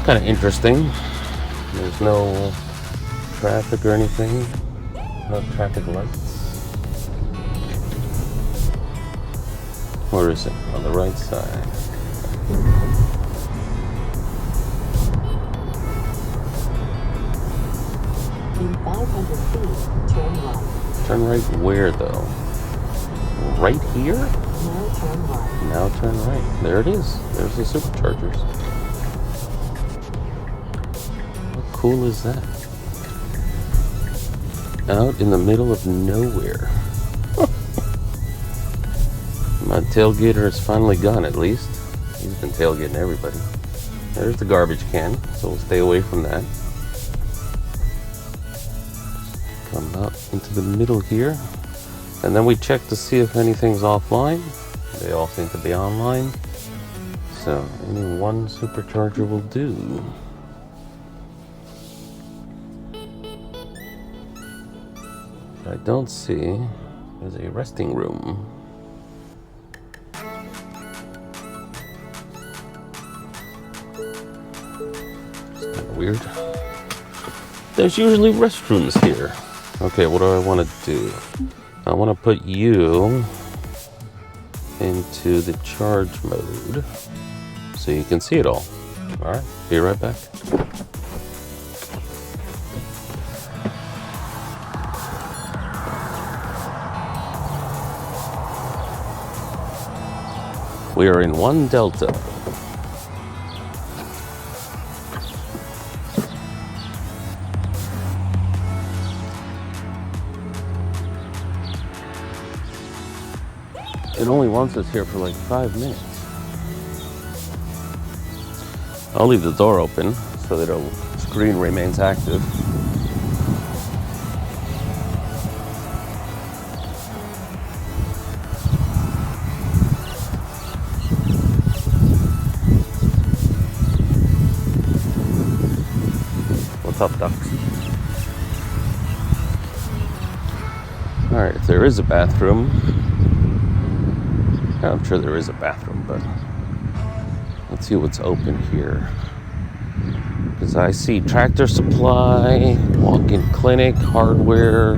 Kind of interesting. There's no traffic or anything. No traffic lights. Where is it? On the right side. In 500 feet, turn right. Turn right where though? Right here? Now turn right. Now turn right. There it is. There's the superchargers. How cool is that? Out in the middle of nowhere. My tailgater is finally gone, at least. He's been tailgating everybody. There's the garbage can, so we'll stay away from that. Come out into the middle here. And then we check to see if anything's offline. They all seem to be online. So any one supercharger will do. I don't see is a resting room. It's kind of weird. There's usually restrooms here. Okay, what do I want to do? I want to put you into the charge mode so you can see it all. All right, be right back. We are in 1 Delta. It only wants us here for like 5 minutes. I'll leave the door open so that the screen remains active. What's up, ducks? All right, if there is a bathroom, I'm sure there is a bathroom, but let's see what's open here. Because I see Tractor Supply, walk-in clinic, hardware.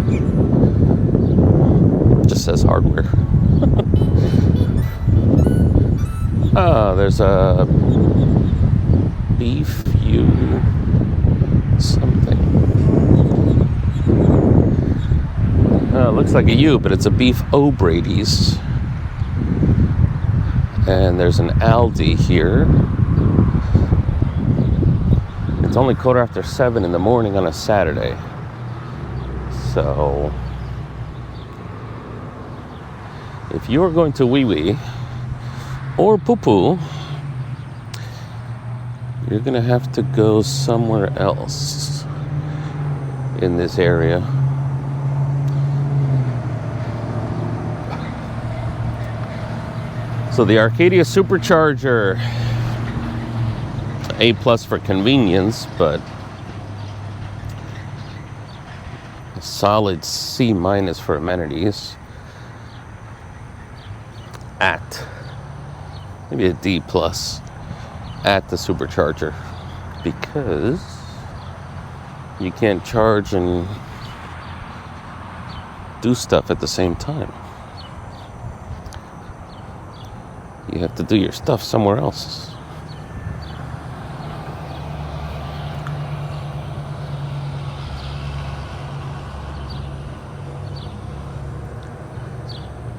It just says hardware. There's a beef U something. It looks like a U, but it's a beef O'Brady's. And there's an Aldi here. It's only 7:15 in the morning on a Saturday. So, if you're going to wee-wee or poo-poo, you're gonna have to go somewhere else in this area. So the Arcadia Supercharger, A+ for convenience, but a solid C- for amenities. Maybe a D+ at the Supercharger, because you can't charge and do stuff at the same time. You have to do your stuff somewhere else.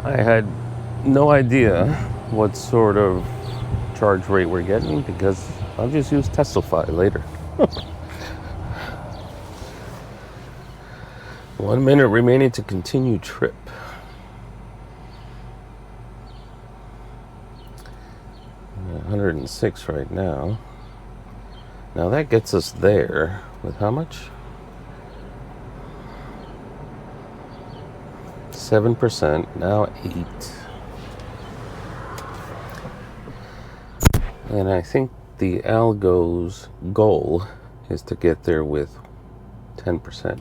I had no idea what sort of charge rate we're getting because I'll just use Teslafy later. 1 minute remaining to continue trip. Yeah, 106 right now. Now that gets us there with how much? 7%, now 8. And I think the algo's goal is to get there with 10%.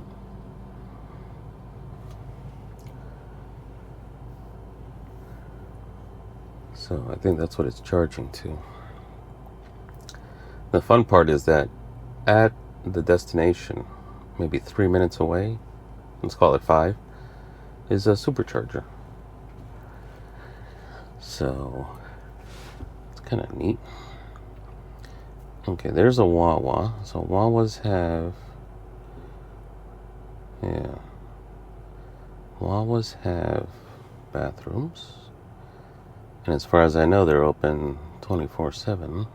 So I think that's what it's charging to. The fun part is that at the destination, maybe 3 minutes away, let's call it 5, is a supercharger. So it's kind of neat. Okay, there's a Wawa. So Wawas have, Wawas have bathrooms. And as far as I know, they're open 24/7.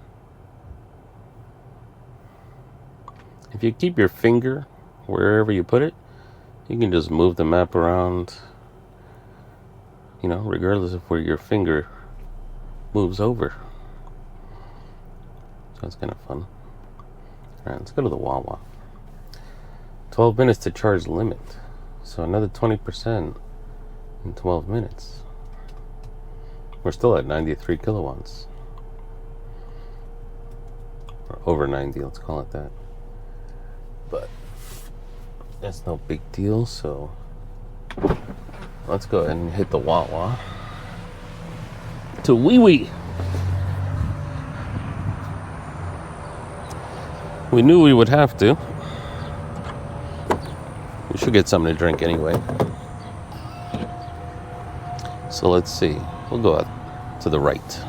If you keep your finger wherever you put it, you can just move the map around, regardless of where your finger moves over. So that's kind of fun. Alright, let's go to the Wawa. 12 minutes to charge limit. So another 20% in 12 minutes. We're still at 93 kilowatts. Or over 90, let's call it that. But that's no big deal, so let's go ahead and hit the Wawa. To wee wee. We knew we would have to. We should get something to drink anyway. So let's see. We'll go out to the right.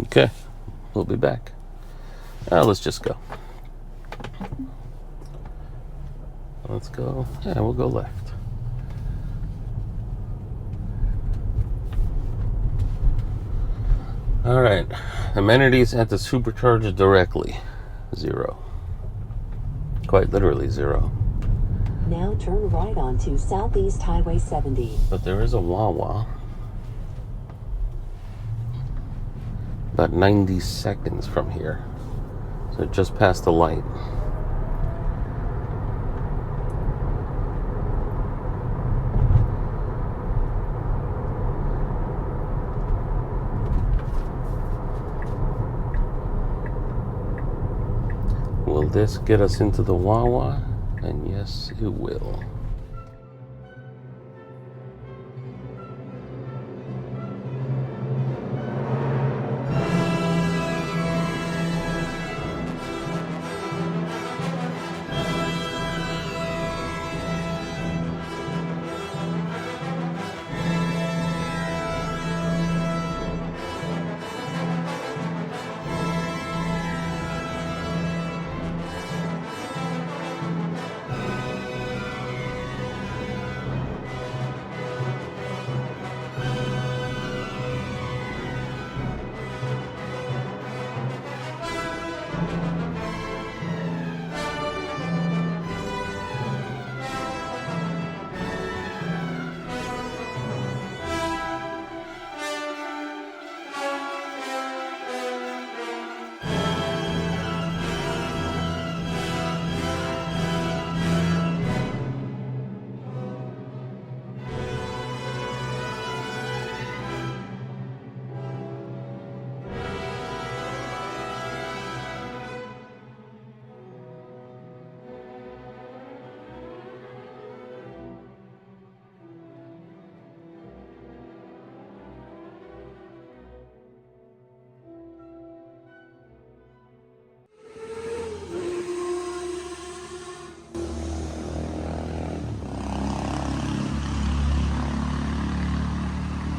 Okay, we'll be back. Let's just go. Let's go. Yeah, we'll go left. All right. Amenities at the supercharger directly. 0. Quite literally 0. Now turn right onto Southeast Highway 70. But there is a Wawa. About 90 seconds from here. So just past the light. Will this get us into the Wawa? And yes, it will.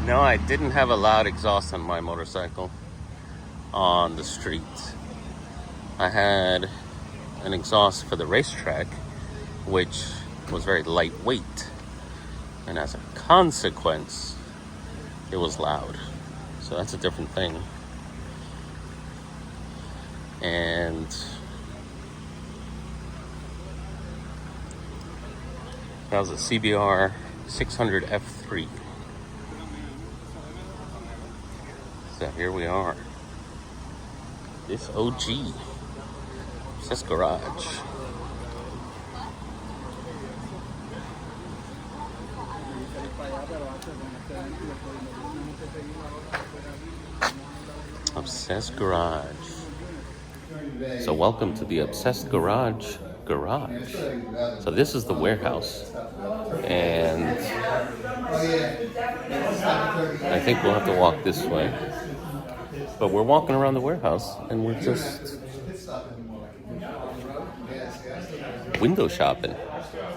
No, I didn't have a loud exhaust on my motorcycle on the street. I had an exhaust for the racetrack, which was very lightweight. And as a consequence, it was loud. So that's a different thing. And that was a CBR 600 F3. So here we are. This OG. It's this garage. Obsessed Garage. So welcome to the Obsessed Garage. So this is the warehouse, and I think we'll have to walk this way. But we're walking around the warehouse, and we're just window shopping.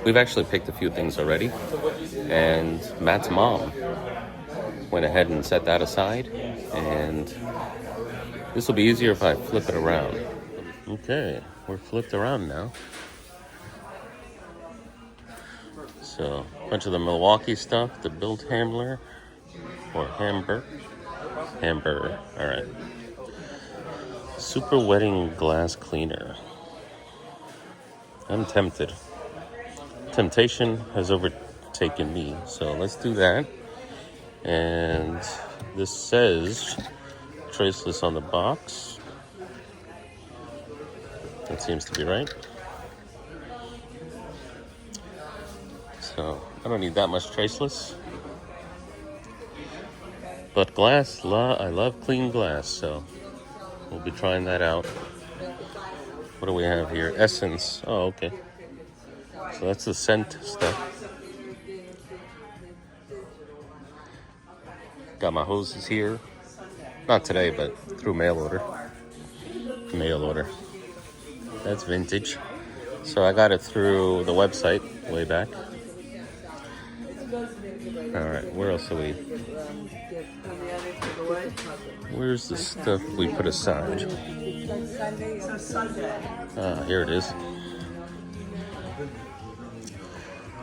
We've actually picked a few things already, and Matt's mom went ahead and set that aside, and this will be easier if I flip it around. Okay, we're flipped around now. So, a bunch of the Milwaukee stuff, the Built Hamler, or Hamburger, all right. Super Wetting Glass Cleaner. I'm tempted. Temptation has overtaken me, so let's do that. And this says traceless on the box. That seems to be right. So I don't need that much traceless. But glass, I love clean glass, so we'll be trying that out. What do we have here? Essence. Oh, okay. So that's the scent stuff. Got my hoses here. Not today, but through mail order. That's vintage. So I got it through the website way back. All right, where else are we? Where's the stuff we put aside? Here it is.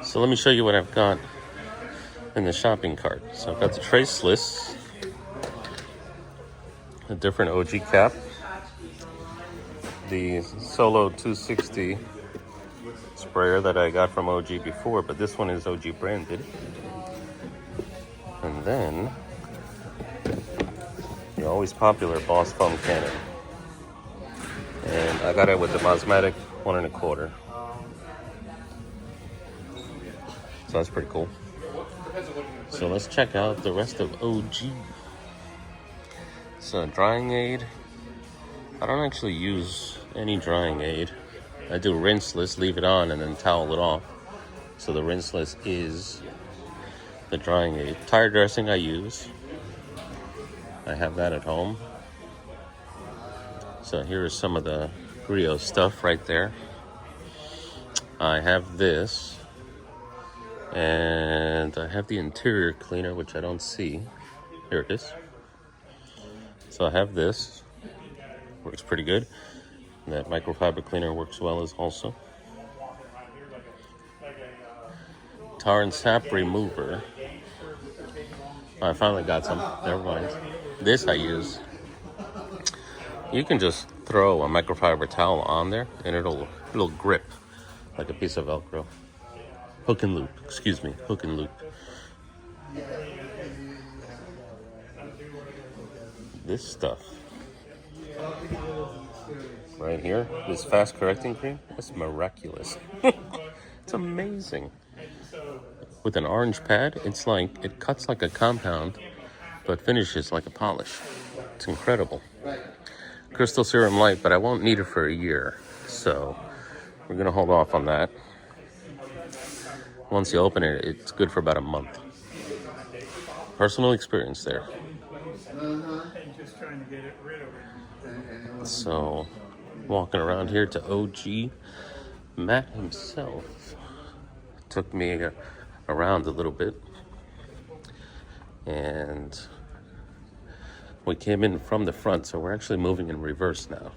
So let me show you what I've got in the shopping cart. So I've got the traceless, a different OG cap, the Solo 260 sprayer that I got from OG before, but this one is OG branded. And then the always popular Boss foam cannon, and I got it with the Mosmatic 1 1/4. So that's pretty cool. So let's check out the rest of OG. So drying aid. I don't actually use any drying aid. I do rinseless, leave it on, and then towel it off. So the rinseless is the drying aid. Tire dressing I use. I have that at home. So here is some of the Griot stuff right there. I have this. And I have the interior cleaner, which I don't see. Here it is. So I have this. Works pretty good. And that microfiber cleaner works well as also. Tar and sap remover. I finally got some. Never mind. This I use. You can just throw a microfiber towel on there and it'll grip like a piece of Velcro. Hook and loop. This stuff right here, this fast correcting cream, that's miraculous. It's amazing. With an orange pad, it's like, it cuts like a compound, but finishes like a polish. It's incredible. Crystal Serum Light, but I won't need it for a year, so we're gonna hold off on that. Once you open it, it's good for about a month. Personal experience there. So, walking around here to OG, Matt himself took me around a little bit, and we came in from the front, so we're actually moving in reverse now.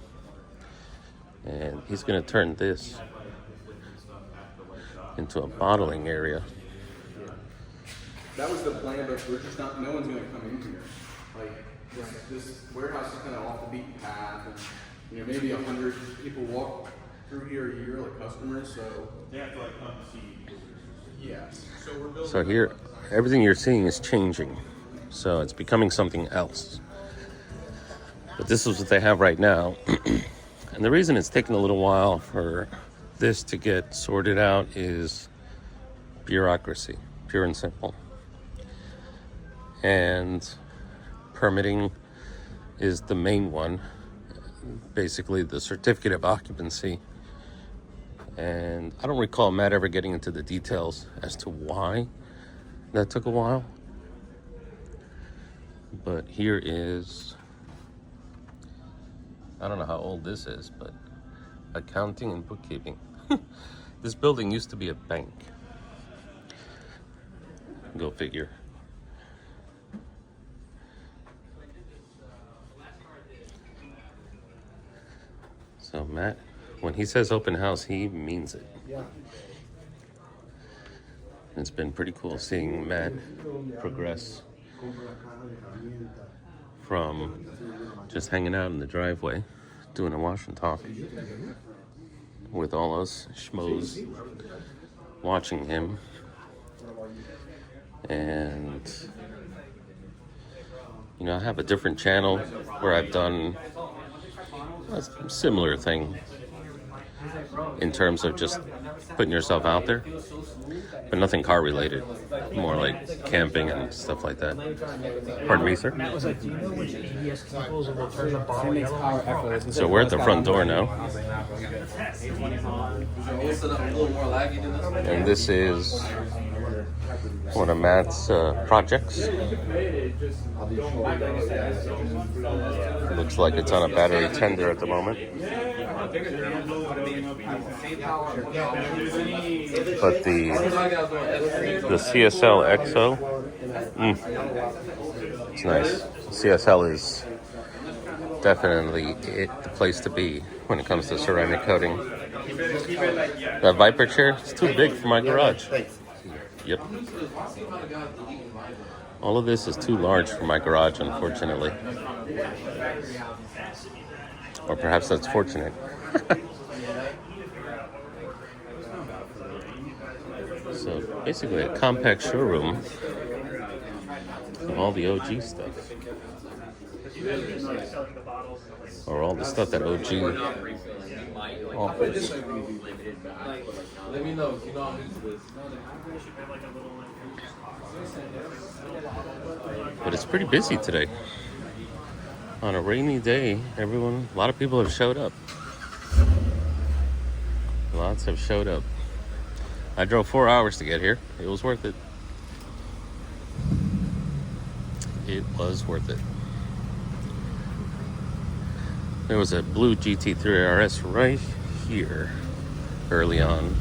And he's gonna turn this into a bottling area. That was the plan, but we're just not, no one's gonna come in here. Like, this warehouse is kind of off the beaten path, and, maybe 100 people walk through here a year, like customers, so. They have to, like, come see. Yeah. So we're building. So here, everything you're seeing is changing. So it's becoming something else. But this is what they have right now. And the reason it's taking a little while for this to get sorted out is bureaucracy, pure and simple. and permitting is the main one, basically the certificate of occupancy. And I don't recall Matt ever getting into the details as to why that took a while. But here is, I don't know how old this is, but accounting and bookkeeping. This building used to be a bank. Go figure. So Matt, when he says open house, he means it. It's been pretty cool seeing Matt progress from just hanging out in the driveway, doing a wash and talk with all us schmoes watching him. And you know, I have a different channel where I've done a similar thing in terms of just putting yourself out there, but nothing car related, more like camping and stuff like that. Pardon me, sir? So we're at the front door now, and this is one of Matt's projects. Looks like it's on a battery tender at the moment. But the CSL EXO, it's nice. CSL is definitely the place to be when it comes to ceramic coating. That Viper chair, it's too big for my garage. Yep. All of this is too large for my garage, unfortunately. Or perhaps that's fortunate. So basically a compact showroom of all the OG stuff. Or all the stuff that OG offers. Let me know if you know I'm into this. But it's pretty busy today. On a rainy day, a lot of people have showed up. Lots have showed up. I drove 4 hours to get here. It was worth it. It was worth it. There was a blue GT3 RS right here early on.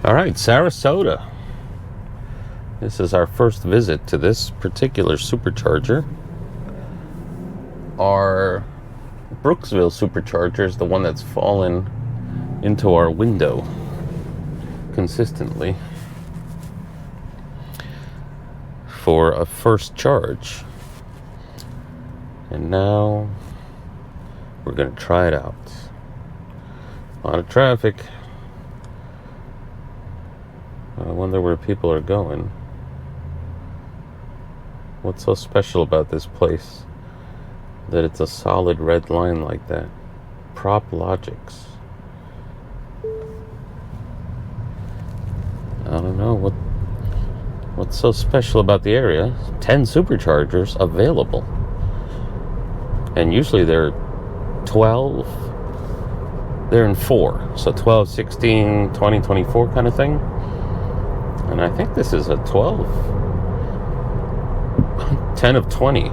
All right, Sarasota. This is our first visit to this particular supercharger. Our Brooksville supercharger is the one that's fallen into our window consistently for a first charge. And now we're going to try it out. A lot of traffic. I wonder where people are going. What's so special about this place that it's a solid red line like that? Prop Logics. I don't know what's so special about the area. 10 superchargers available. And usually they're 12. They're in 4. So 12, 16, 20, 24 kind of thing. And I think this is a 12. 10 of 20.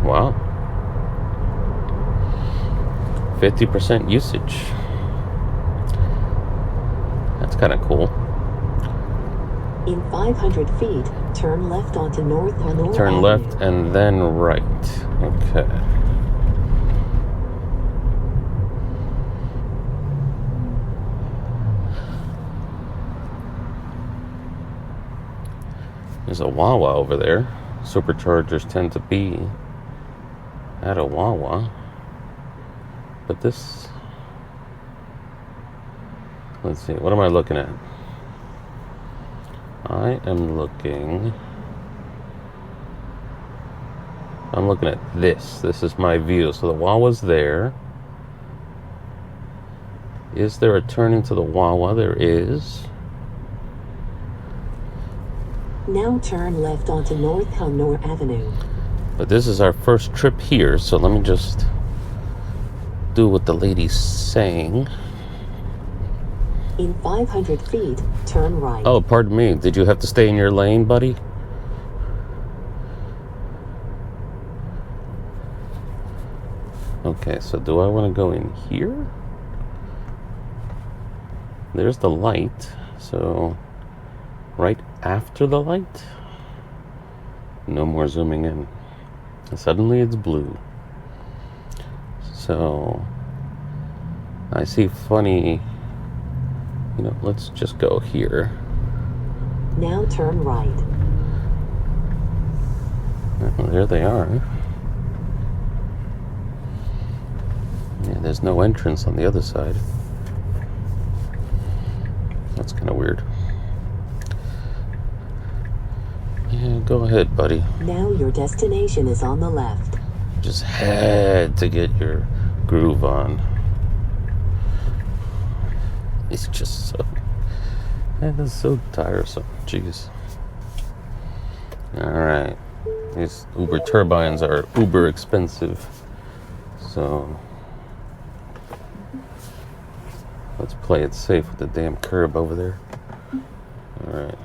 Wow. 50% usage. That's kind of cool. In 500 feet, turn left onto North Honor Turn Avenue. left and then right. Okay. There's a Wawa over there. Superchargers tend to be at a Wawa. But this... Let's see, what am I looking at? I'm looking at this. This is my view. So the Wawa's there. Is there a turn into the Wawa? There is. Now turn left onto North Honor Avenue. But this is our first trip here, so let me just do what the lady's saying. In 500 feet, turn right. Oh, pardon me. Did you have to stay in your lane, buddy? Okay, so do I want to go in here? There's the light. So, right after the light? No more zooming in. And suddenly it's blue. So, I see funny... You know, let's just go here. Now turn right. Well, there they are. Yeah, there's no entrance on the other side. That's kind of weird. Yeah, go ahead, buddy. Now your destination is on the left. Just had to get your groove on. It's just so... That is so tiresome. Jeez. Alright. These Uber turbines are uber expensive. So... Let's play it safe with the damn curb over there. Alright.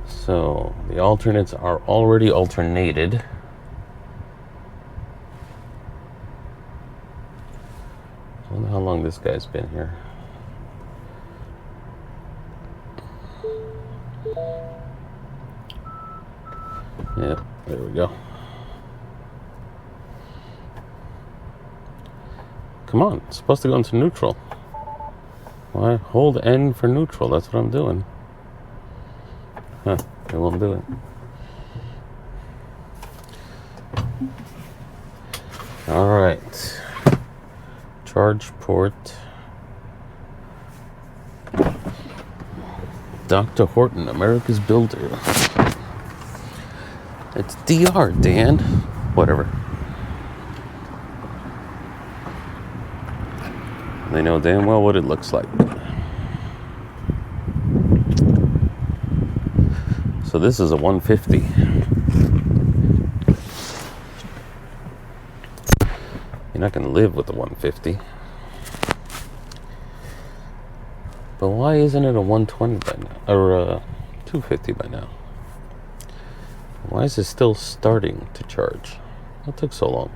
So, the alternates are already alternated. I wonder how long this guy's been here. Yeah, there we go. Come on, it's supposed to go into neutral. Why? Hold N for neutral, that's what I'm doing. Huh, it won't do it. Alright. Charge port. Dr. Horton, America's Builder. It's DR, Dan. Whatever. They know damn well what it looks like. So this is a 150. You're not going to live with a 150. But why isn't it a 120 by now? Or a 250 by now? Why is it still starting to charge? What took so long?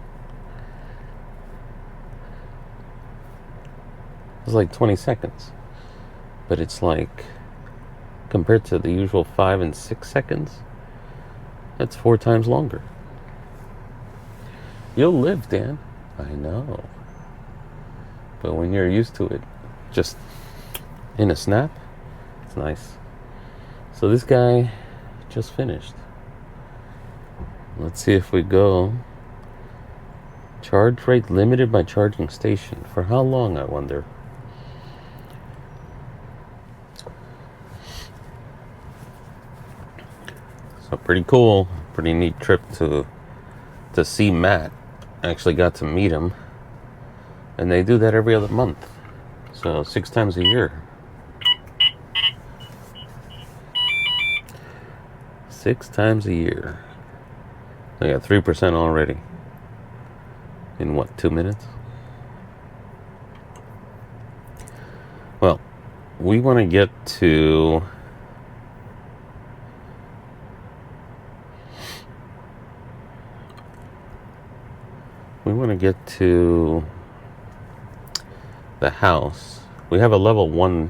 It was like 20 seconds. But it's like, compared to the usual 5 and 6 seconds, that's 4 times longer. You'll live, Dan. I know. But when you're used to it, just in a snap, it's nice. So this guy just finished. Let's see if we go. Charge rate limited by charging station. For how long, I wonder? So pretty cool. Pretty neat trip to see Matt. I actually got to meet him. And they do that every other month. So 6 times a year. 6 times a year. I got 3% already. In what, 2 minutes? Well, we want to get to the house. We have a level 1,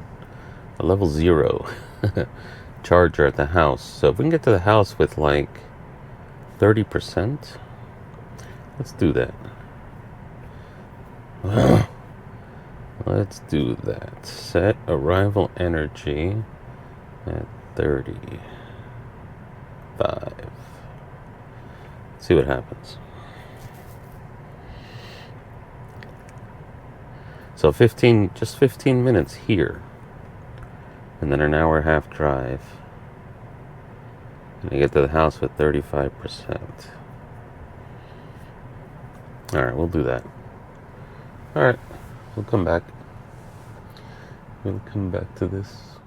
a level 0 charger at the house. So if we can get to the house with like 30%, let's do that. Let's do that. Set arrival energy at 35. See what happens. So 15 minutes here. And then an hour and a half drive. And I get to the house with 35%. Alright, we'll do that. Alright, we'll come back. We'll come back to this.